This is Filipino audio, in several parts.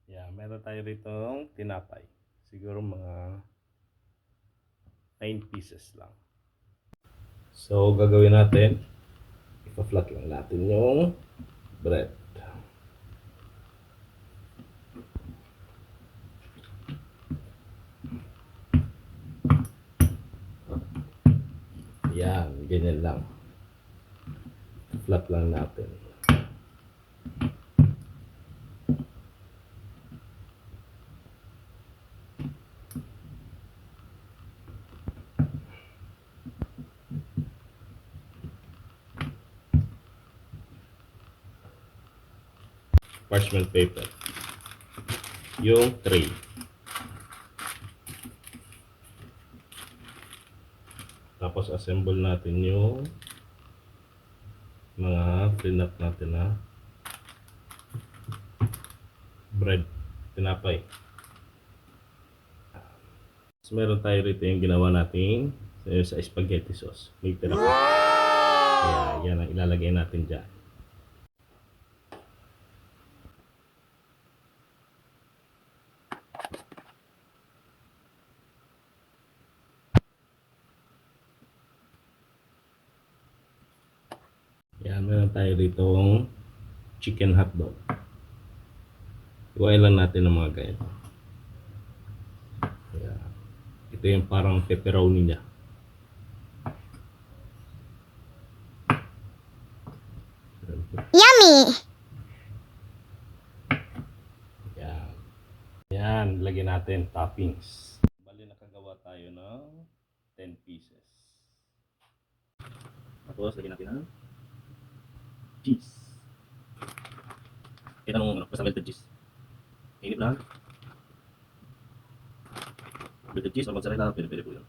Yeah, meron tayo rito tinapay. Siguro mga 9 pieces lang. So, gagawin natin, ipa-flat lang natin yung bread. Yan, ganyan lang. Flat lang natin. Parchment paper. Yung tray. Tapos assemble natin yung mga pre-nut natin na bread, tinapay. So, meron tayo rito yung ginawa natin sa spaghetti sauce. May tira pa. Kaya yan ang ilalagay natin dyan. Yan, meron tayo ditong chicken hotdog. Iwain lang natin ng mga ganyan. Yan. Ito yung parang pepperoni niya. Yummy! Yan. Yan, lagyan natin toppings. Bali nakagawa tayo ng 10 pieces. Tapos lagyan natin ng cheese. Kita nung basta melted cheese. Init lang. Melted cheese o mozzarella, pwede po yun.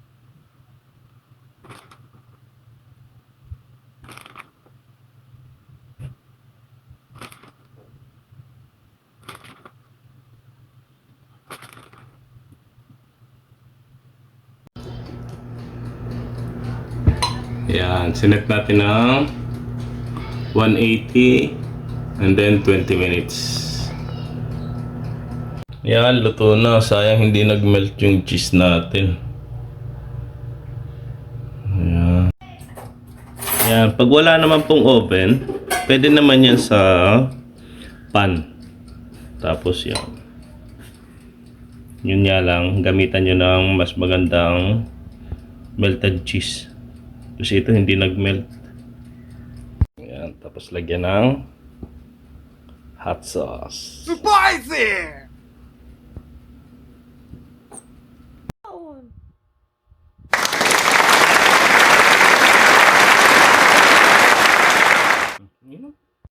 Yan, sinet natin ng 180 and then 20 minutes. Yan, luto na. Sayang hindi nag-melt yung cheese natin. Yan. Yan, pag wala naman pong oven, pwede naman yan sa pan. Tapos yan. Yun nga lang, gamitan nyo ng mas magandang melted cheese. Kasi ito hindi nag-melt. Ayan, tapos lagyan ng hot sauce. Spicy!